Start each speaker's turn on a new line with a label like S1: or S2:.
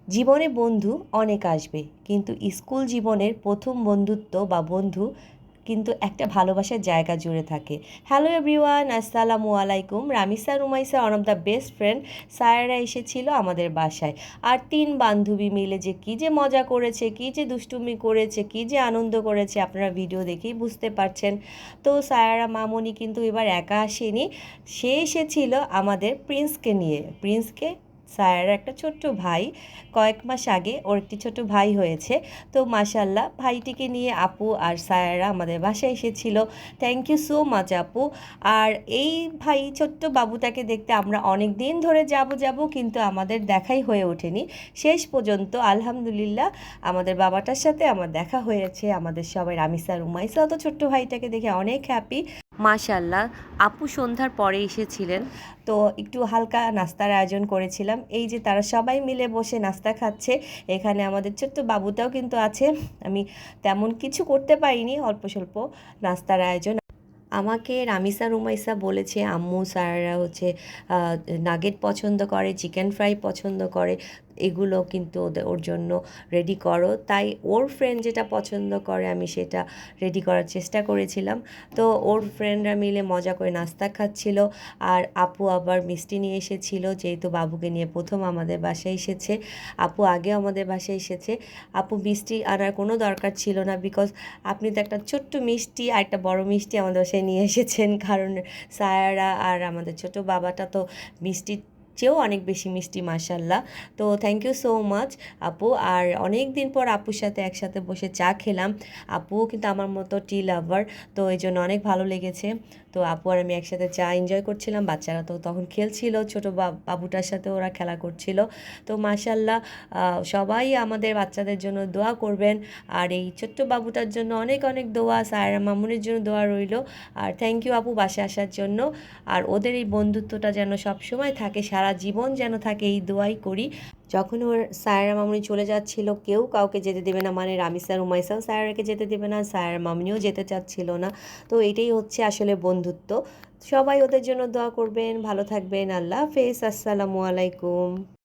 S1: জীবনে বন্ধু অনেক আসবে, কিন্তু স্কুল জীবনের প্রথম বন্ধুত্ব বা বন্ধু কিন্তু একটা ভালোবাসার জায়গা জুড়ে থাকে। হ্যালো এভরিওয়ান, আসসালামু আলাইকুম। Ramisa Rumaisa, one of the best friend Saira এসেছিল আমাদের বাসায়। আর তিন বান্ধবী মিলে যে কী যে মজা করেছে, কী যে দুষ্টুমি করেছে, কী যে আনন্দ করেছে, আপনারা ভিডিও দেখেই বুঝতে পারছেন। তো সায়রা মামনি কিন্তু এবার একা আসেনি, সে এসেছিল আমাদের প্রিন্সকে নিয়ে। প্রিন্সকে, সায়রার একটা ছোট্ট ভাই, কয়েক মাস আগে ওর একটি ছোট ভাই হয়েছে। তো মাশাল্লাহ, ভাইটিকে নিয়ে আপু আর সায়রা আমাদের বাসায় এসেছিল। থ্যাংক ইউ সো মাচ আপু। আর এই ভাই ছোট্ট বাবুটাকে দেখতে আমরা অনেক দিন ধরে যাব যাব, কিন্তু আমাদের দেখাই হয়ে ওঠেনি। শেষ পর্যন্ত আলহামদুলিল্লাহ আমাদের বাবাটার সাথে আমার দেখা হয়েছে। আমাদের সবাই, রামিসা রুমাইসা তো ছোট্ট ভাইটাকে দেখে অনেক হ্যাপি। মাশাল্লাহ, আপু সন্ধ্যার পরে এসেছিলেন, তো একটু হালকা নাস্তার আয়োজন করেছিলাম। এই যে তারা সবাই মিলে বসে নাস্তা খাচ্ছে, এখানে আমাদের ছোট্ট বাবুটাও কিন্তু আছে। আমি তেমন কিছু করতে পারিনি, অল্প স্বল্প নাস্তার আয়োজন। আমাকে রামিসা রুমাইসা বলেছে আম্মু স্যাররা হচ্ছে নাগেট পছন্দ করে, চিকেন ফ্রাই পছন্দ করে, এগুলো কিন্তু ওর জন্য রেডি করো। তাই ওর ফ্রেন্ড যেটা পছন্দ করে আমি সেটা রেডি করার চেষ্টা করেছিলাম। তো ওর ফ্রেন্ডরা মিলে মজা করে নাস্তা খাচ্ছিল। আর আপু আবার মিষ্টি নিয়ে এসেছিল, যেহেতু বাবুকে নিয়ে প্রথম আমাদের বাসায় এসেছে। আপু আগেও আমাদের বাসায় এসেছে। আপু মিষ্টি আনার কোনো দরকার ছিল না, বিকজ আপনি তো একটা ছোট্ট মিষ্টি আর একটা বড় মিষ্টি আমাদের বাসায় নিয়ে এসেছেন, কারণ সায়ারা আর আমাদের ছোট বাবাটা তো মিষ্টির চেয়েও অনেক বেশি মিষ্টি মাশাল্লাহ। তো থ্যাংক ইউ সো মাচ আপু। আর অনেক দিন পর আপুর সাথে একসাথে বসে চা খেলাম। আপুও কিন্তু আমার মতো টি লাভার, তো এই জন্য অনেক ভালো লেগেছে। তো আপু আর আমি একসাথে চা এনজয় করছিলাম। বাচ্চারা তো তখন খেলছিল, ছোটো বাবুটার সাথে ওরা খেলা করছিল। তো মাশাল্লাহ, সবাই আমাদের বাচ্চাদের জন্য দোয়া করবেন। আর এই ছোট্ট বাবুটার জন্য অনেক অনেক দোয়া, সায়রা মামুনের জন্য দোয়া রইল। আর থ্যাংক ইউ আপু বাসায় আসার জন্য। আর ওদের এই বন্ধুত্বটা যেন সব সময় থাকে, সারা জীবন যেন থাকে, এই দোয়াই করি। যখন ওর সায়রা মামুনি চলে যাচ্ছিল, কেউ কাউকে যেতে দেবে না, মানে রামিসা রুমাইসাও সায়রাকে যেতে দেবে না, সায়রা মামুনিও যেতে চাচ্ছিল না। তো এটাই হচ্ছে আসলে বন্ধুত্ব। সবাই ওদের জন্য দোয়া করবেন, ভালো থাকবেন। আল্লাহ হাফেজ, আসসালামু আলাইকুম।